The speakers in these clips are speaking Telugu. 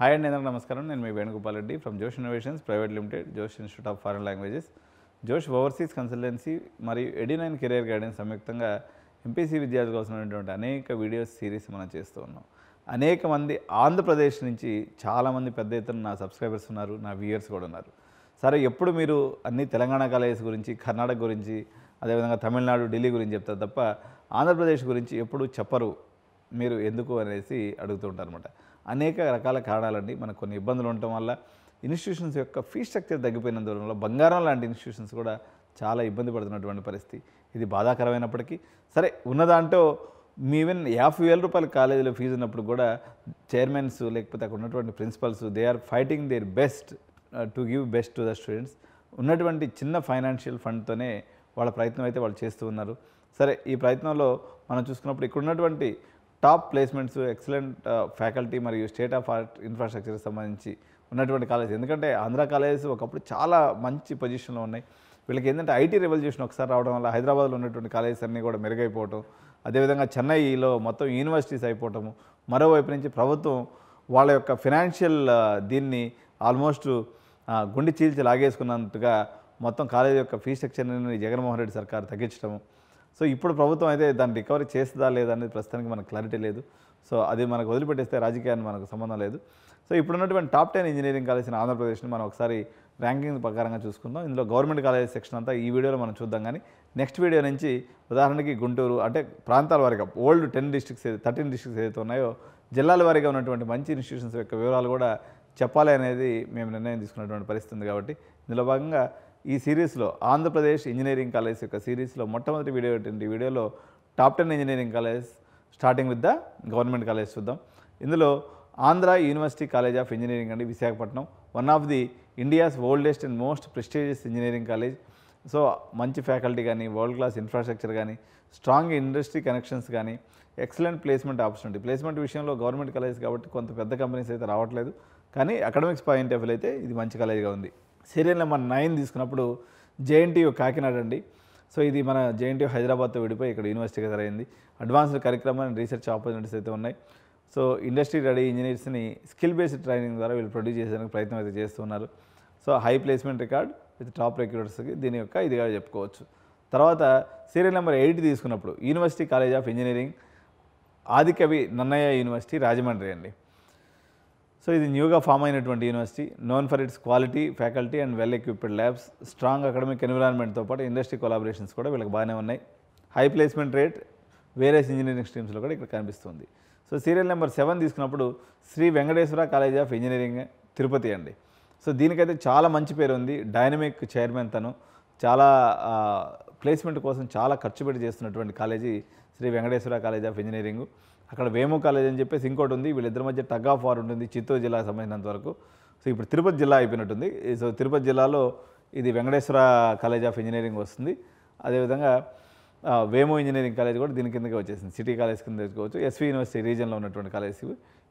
హాయ్ అండి, అందరికీ నమస్కారం. నేను మీ వేణుగోపాల్ రెడ్డి ఫ్రమ్ జోష్ ఇన్నోవేషన్స్ ప్రైవేట్ లిమిటెడ్, జోష్ ఇన్స్టిట్యూట్ ఆఫ్ ఫారెన్ లాంగ్వేజెస్, జోష్ ఓవర్సీస్ కన్సల్టెన్సీ మరియు ఎడి9 కెరియర్ గైడెన్స్ సంయుక్తంగా ఎంపీసీ విద్యార్థుల కోసం ఉన్నటువంటి అనేక వీడియోస్ సిరీస్ మనం చేస్తూ ఉన్నాం. అనేక మంది ఆంధ్రప్రదేశ్ నుంచి చాలామంది పెద్ద ఎత్తున నా సబ్స్క్రైబర్స్ ఉన్నారు, నా వ్యూయర్స్ కూడా ఉన్నారు. సరే, ఎప్పుడు మీరు అన్ని తెలంగాణ కాలేజెస్ గురించి, కర్ణాటక గురించి, అదేవిధంగా తమిళనాడు, ఢిల్లీ గురించి చెప్తారు తప్ప ఆంధ్రప్రదేశ్ గురించి ఎప్పుడు చెప్పరు మీరు ఎందుకు అనేసి అడుగుతూ ఉంటారు అనమాట. అనేక రకాల కారణాలండి. మనకు కొన్ని ఇబ్బందులు ఉండటం వల్ల ఇన్స్టిట్యూషన్స్ యొక్క ఫీ స్ట్రక్చర్ తగ్గిపోయినందువల్ల బంగారం లాంటి ఇన్స్టిట్యూషన్స్ కూడా చాలా ఇబ్బంది పడుతున్నటువంటి పరిస్థితి. ఇది బాధాకరమైనప్పటికీ సరే, ఉన్నదాంట్లో ఈవెన్ 50,000 రూపాయల కాలేజీలో ఫీజు ఉన్నప్పుడు కూడా చైర్మన్స్ లేకపోతే అక్కడ ఉన్నటువంటి principals they are fighting their best to give best to the students. ఉన్నటువంటి చిన్న ఫైనాన్షియల్ ఫండ్తోనే వాళ్ళ ప్రయత్నం అయితే వాళ్ళు చేస్తూ ఉన్నారు. సరే, ఈ ప్రయత్నంలో మనం చూసుకున్నప్పుడు ఇక్కడ ఉన్నటువంటి టాప్ ప్లేస్మెంట్స్, ఎక్సలెంట్ ఫ్యాకల్టీ మరియు స్టేట్ ఆఫ్ ఆర్ట్ ఇన్ఫ్రాస్ట్రక్చర్కి సంబంధించి ఉన్నటువంటి కాలేజ్, ఎందుకంటే ఆంధ్ర కాలేజెస్ ఒకప్పుడు చాలా మంచి పొజిషన్లో ఉన్నాయి. వీళ్ళకి ఏంటంటే ఐటీ రెవల్యూషన్ ఒకసారి రావడం వల్ల హైదరాబాద్లో ఉన్నటువంటి కాలేజెస్ అన్నీ కూడా మెరుగైపోవటం, అదేవిధంగా చెన్నైలో మొత్తం యూనివర్సిటీస్ అయిపోవటము, మరోవైపు నుంచి ప్రభుత్వం వాళ్ళ యొక్క ఫినాన్షియల్ దీన్ని ఆల్మోస్ట్ గుండె చీల్చి లాగేసుకున్నట్టుగా మొత్తం కాలేజీ యొక్క ఫీ స్ట్రక్చర్ని జగన్మోహన్ రెడ్డి సర్కారు తగ్గించడము. సో ఇప్పుడు ప్రభుత్వం అయితే దాన్ని రికవరీ చేస్తుందా లేదా అనేది ప్రస్తుతానికి మనకు క్లారిటీ లేదు. సో అది మనకు వదిలిపెట్టేస్తే రాజకీయాన్ని మనకు సంబంధం లేదు. సో ఇప్పుడున్నటువంటి టాప్ 10 ఇంజనీరింగ్ కాలేజీని ఆంధ్రప్రదేశ్ని మనం ఒకసారి ర్యాంకింగ్ ప్రకారంగా చూసుకుందాం. ఇందులో గవర్నమెంట్ కాలేజ్ సెక్షన్ అంతా ఈ వీడియోలో మనం చూద్దాం. కానీ నెక్స్ట్ వీడియో నుంచి ఉదాహరణకి గుంటూరు అంటే ప్రాంతాల వారీగా ఓల్డ్ 13 డిస్ట్రిక్ట్స్ ఏదైతే ఉన్నాయో జిల్లాల వారీగా ఉన్నటువంటి మంచి ఇన్స్టిట్యూషన్స్ యొక్క వివరాలు కూడా చెప్పాలి అనేది మేము నిర్ణయం తీసుకున్నటువంటి పరిస్థితి ఉంది. కాబట్టి ఇందులో భాగంగా ఈ సిరీస్లో ఆంధ్రప్రదేశ్ ఇంజనీరింగ్ కాలేజ్ యొక్క సిరీస్లో మొట్టమొదటి వీడియో ఏంటంటే, ఈ వీడియోలో top 10 engineering college starting with the government college చూద్దాం. ఇందులో Andhra university college of engineering అండి, Visakhapatnam, one of the India's oldest and most prestigious engineering college. So మంచి ఫ్యాకల్టీ కానీ, వరల్డ్ క్లాస్ ఇన్ఫ్రాస్ట్రక్చర్ కానీ, స్ట్రాంగ్ ఇండస్ట్రీ కనెక్షన్స్ కానీ, ఎక్సలెంట్ ప్లేస్మెంట్ ఆపర్చునిటీ. ప్లేస్మెంట్ విషయంలో గవర్నమెంట్ కాలేజ్ కాబట్టి కొంత పెద్ద కంపెనీస్ అయితే రావట్లేదు, కానీ అకాడమిక్స్ పాయింట్ ఆఫ్ వ్యూ అయితే ఇది మంచి కాలేజ్గా ఉంది. సీరియల్ నెంబర్ 9 తీసుకున్నప్పుడు జేఎన్టీయూ కాకినాడ అండి. సో ఇది మన జేఎన్టీయూ హైదరాబాద్తో విడిపోయి ఇక్కడ యూనివర్సిటీగా జరిగింది. Advanced curriculum and research opportunities అయితే ఉన్నాయి. సో ఇండస్ట్రీ రెడీ ఇంజనీర్స్ని స్కిల్ బేస్డ్ ట్రైనింగ్ ద్వారా వీళ్ళు ప్రొడ్యూస్ చేసేందుకు ప్రయత్నం అయితే చేస్తున్నారు. So high placement record with top రిక్రూటర్స్కి దీని యొక్క ఇదిగా చెప్పుకోవచ్చు. తర్వాత సీరియల్ నెంబర్ 8 తీసుకున్నప్పుడు university college of engineering Adikavi Nannaya university Rajahmundry అండి. సో ఇది న్యూగా ఫామ్ అయినటువంటి university, known for its quality faculty and well equipped labs, strong academic ఎన్విరాన్మెంట్తో పాటు ఇండస్ట్రీ కొలాబరేషన్స్ కూడా వీళ్ళకి బాగానే ఉన్నాయి. High placement rate various engineering స్ట్రీమ్స్లో కూడా ఇక్కడ కనిపిస్తుంది. సో సీరియల్ నెంబర్ 7 తీసుకున్నప్పుడు Shri Venkateswara college of engineering Tirupati అండి. సో దీనికైతే చాలా మంచి పేరు ఉంది. డైనమిక్ చైర్మన్ తను, చాలా ప్లేస్మెంట్ కోసం చాలా ఖర్చు పెట్టి చేస్తున్నటువంటి college Shri Venkateswara college of engineering. అక్కడ వేమో కాలేజ్ అని చెప్పేసి ఇంకోటి ఉంది. వీళ్ళిద్దరి మధ్య టగ్ ఆఫ్ వార్ ఉంటుంది చిత్తూరు జిల్లాకు సంబంధించినంత వరకు. సో ఇప్పుడు తిరుపతి జిల్లా అయిపోయినట్టుంది. సో తిరుపతి జిల్లాలో ఇది వెంకటేశ్వర కాలేజ్ ఆఫ్ ఇంజనీరింగ్ వస్తుంది. అదేవిధంగా వేమో ఇంజనీరింగ్ కాలేజ్ కూడా దీని కిందకే వచ్చేసింది, సిటీ కాలేజ్ కింద తెచ్చుకోవచ్చు. ఎస్వి యూనివర్సిటీ రీజన్లో ఉన్నటువంటి college.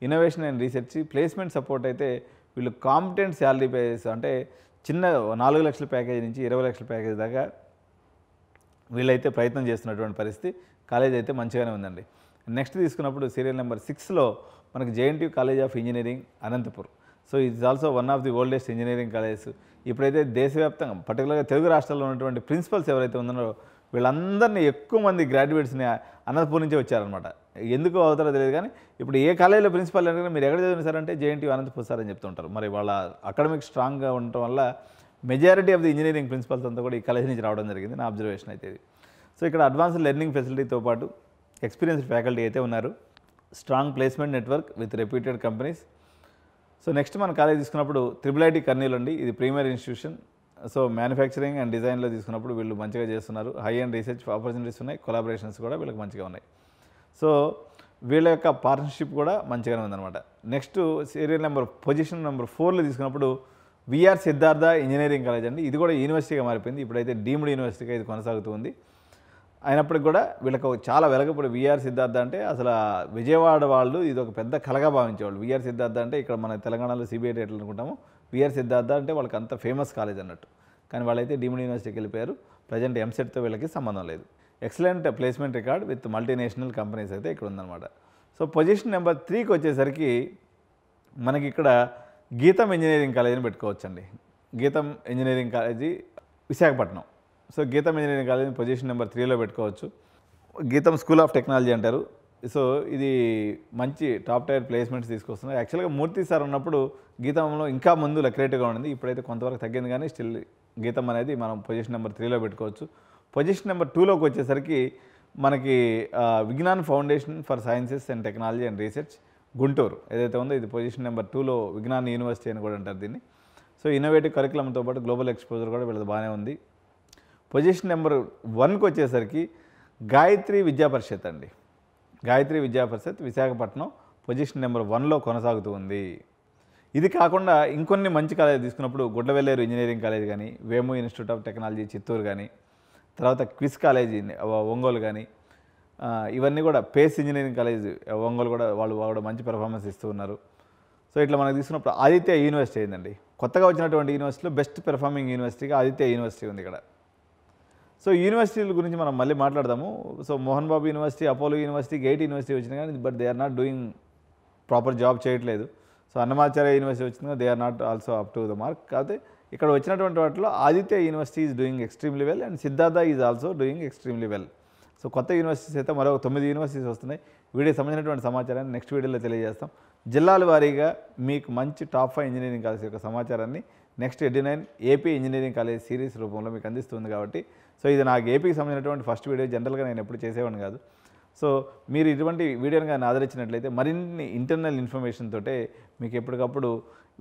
Innovation and research, placement support అయితే వీళ్ళు కాంపిటెంట్ శాలరీ పేస్ అంటే చిన్న 4 లక్షల ప్యాకేజ్ నుంచి 20 లక్షల ప్యాకేజ్ దాకా వీళ్ళైతే ప్రయత్నం చేస్తున్నటువంటి పరిస్థితి. కాలేజ్ అయితే మంచిగానే ఉందండి. నెక్స్ట్ తీసుకున్నప్పుడు సీరియల్ నెంబర్ 6లో మనకి JNTU college of engineering Anantapur. So ఇది also one of the oldest engineering colleges. ఇప్పుడైతే దేశవ్యాప్తంగా పర్టికులర్గా తెలుగు రాష్ట్రాల్లో ఉన్నటువంటి ప్రిన్సిపల్స్ ఎవరైతే ఉన్నారో వీళ్ళందరినీ ఎక్కువ మంది గ్రాడ్యుయేట్స్ని అనంతపూర్ నుంచే వచ్చారనమాట. ఎందుకు అవుతారో తెలియదు, కానీ ఇప్పుడు ఏ కాలేజీలో ప్రిన్సిపల్ అంటే మీరు ఎక్కడ చదివిన సార్ అంటే జేఎన్టీయూ అనంతపూర్ సార్ అని చెప్తుంటారు. మరి వాళ్ళ అకాడమిక్ స్ట్రాంగ్గా ఉండటం వల్ల majority of the engineering principals అంతా కూడా ఈ కాలేజ్ నుంచి రావడం జరిగింది, నా అబ్జర్వేషన్ అయితే ఇది. సో ఇక్కడ అడ్వాన్స్డ్ లెర్నింగ్ ఫెసిలిటీతో పాటు ఎక్స్పీరియన్స్డ్ ఫ్యాకల్టీ అయితే ఉన్నారు. Strong placement network with reputed companies. So next మన కాలేజ్ తీసుకున్నప్పుడు IIIT కర్నూలు అండి. ఇది premier institution. So manufacturing and డిజైన్లో తీసుకున్నప్పుడు వీళ్ళు మంచిగా చేస్తున్నారు. హై అండ్ రీసెర్చ్ ఆపర్చునిటీస్ ఉన్నాయి, కొలాబరేషన్స్ కూడా వీళ్ళకి మంచిగా ఉన్నాయి. సో వీళ్ళ యొక్క పార్ట్నర్షిప్ కూడా మంచిగానే ఉందన్నమాట. Next serial number position number 4లో తీసుకున్నప్పుడు విఆర్ సిద్ధార్థ ఇంజనీరింగ్ కాలేజ్ అండి. ఇది కూడా యూనివర్సిటీగా మారిపోయింది. ఇప్పుడైతే డీమ్డ్ యూనివర్సిటీగా ఇది కొనసాగుతుంది. అయినప్పటికి కూడా వీళ్ళకు చాలా వెలగప్పుడు విఆర్ సిద్ధార్థ అంటే అసలు విజయవాడ వాళ్ళు ఇది ఒక పెద్ద కలగా భావించేవాళ్ళు. విఆర్ సిద్ధార్థ అంటే ఇక్కడ మన తెలంగాణలో సిబిఐటి ఎట్లా అనుకుంటాము, విఆర్ సిద్ధార్థ అంటే వాళ్ళకి అంత ఫేమస్ కాలేజ్ అన్నట్టు. కానీ వాళ్ళైతే డీమ్డ్ యూనివర్సిటీకి వెళ్ళిపోయారు. ప్రజెంట్ ఎంసెట్తో వీళ్ళకి సంబంధం లేదు. Excellent placement record with multinational companies అయితే ఇక్కడ ఉందన్నమాట. సో పొజిషన్ నెంబర్ 3కి వచ్చేసరికి మనకి ఇక్కడ గీతం ఇంజనీరింగ్ కాలేజీని పెట్టుకోవచ్చండి. గీతం ఇంజనీరింగ్ కాలేజీ విశాఖపట్నం. సో గీతం ఇంజనీరింగ్ కాలేజీని పొజిషన్ నెంబర్ 3లో పెట్టుకోవచ్చు. గీతం స్కూల్ ఆఫ్ టెక్నాలజీ అంటారు. సో ఇది మంచి టాప్ టైర్ ప్లేస్మెంట్స్ తీసుకొస్తున్నారు. యాక్చువల్గా మూర్తి సార్ ఉన్నప్పుడు గీతంలో ఇంకా ముందు లక్రేట్గా ఉండింది. ఇప్పుడైతే కొంతవరకు తగ్గింది, కానీ స్టిల్ గీతం అనేది మనం పొజిషన్ నెంబర్ 3లో పెట్టుకోవచ్చు. పొజిషన్ నెంబర్ 2లోకి వచ్చేసరికి మనకి Vignan foundation for sciences and technology and research Guntur ఏదైతే ఉందో ఇది పొజిషన్ నెంబర్ 2లో విజ్ఞాన్ యూనివర్సిటీ అని కూడా అంటారు దీన్ని. సో ఇన్నోవేటివ్ కరికులంతో పాటు గ్లోబల్ ఎక్స్పోజర్ కూడా వీళ్ళది బాగానే ఉంది. పొజిషన్ నెంబర్ 1కి వచ్చేసరికి గాయత్రి విద్యా పరిషత్ అండి. గాయత్రి విద్యా పరిషత్ విశాఖపట్నం పొజిషన్ నెంబర్ 1లో కొనసాగుతూ ఉంది. ఇది కాకుండా ఇంకొన్ని మంచి కాలేజీ తీసుకున్నప్పుడు గుడ్లవెల్లేరు ఇంజనీరింగ్ కాలేజ్ కానీ, వేము ఇన్స్టిట్యూట్ ఆఫ్ టెక్నాలజీ చిత్తూరు కానీ, తర్వాత క్విజ్ కాలేజీ ఒంగోలు కానీ, ఇవన్నీ కూడా పేస్ ఇంజనీరింగ్ కాలేజ్ ఒంగోలు కూడా వాళ్ళు కూడా మంచి పెర్ఫార్మెన్స్ ఇస్తూ ఉన్నారు. సో ఇట్లా మనకు తీసుకున్నప్పుడు ఆదిత్య యూనివర్సిటీ అయిందండి. కొత్తగా వచ్చినటువంటి యూనివర్సిటీలో బెస్ట్ పెర్ఫార్మింగ్ యూనివర్సిటీగా ఆదిత్య యూనివర్సిటీ ఉంది ఇక్కడ. సో యూనివర్సిటీల గురించి మనం మళ్ళీ మాట్లాడదాము. So Mohan Babu university, Apollo university, Gate university వచ్చినా కానీ but they are not doing proper job చేయట్లేదు. సో అన్నమాచార్య యూనివర్సిటీ వచ్చింది, they are not also up to the mark. కాకపోతే ఇక్కడ వచ్చినటువంటి వాటిలో Aditya university is doing extremely well and Siddhartha is also doing extremely well. So కొత్త యూనివర్సిటీస్ అయితే మరో 9 యూనివర్సిటీస్ వస్తున్నాయి. వీటికి సంబంధించినటువంటి సమాచారాన్ని నెక్స్ట్ వీడియోలో తెలియజేస్తాం. జిల్లాల వారీగా మీకు మంచి టాప్ 5 ఇంజనీరింగ్ కాలేజ్ యొక్క సమాచారాన్ని next Edunine AP engineering college series రూపంలో మీకు అందిస్తుంది కాబట్టి, సో ఇది నాకు ఏపీకి సంబంధించినటువంటి ఫస్ట్ వీడియో. జనరల్గా నేను ఎప్పుడు చేసేవాడిని కాదు. సో మీరు ఇటువంటి వీడియోని కానీ ఆదరించినట్లయితే మరిన్ని ఇంటర్నల్ ఇన్ఫర్మేషన్ తోటే మీకు ఎప్పటికప్పుడు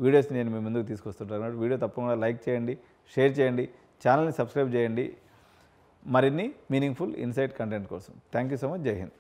వీడియోస్ నేను మీ ముందుకు తీసుకొస్తుంటాను. వీడియో తప్పకుండా లైక్ చేయండి, షేర్ చేయండి, ఛానల్ని సబ్స్క్రైబ్ చేయండి మరిన్ని మీనింగ్ఫుల్ ఇన్సైట్ కంటెంట్ కోసం. Thank you so much. జై హింద్.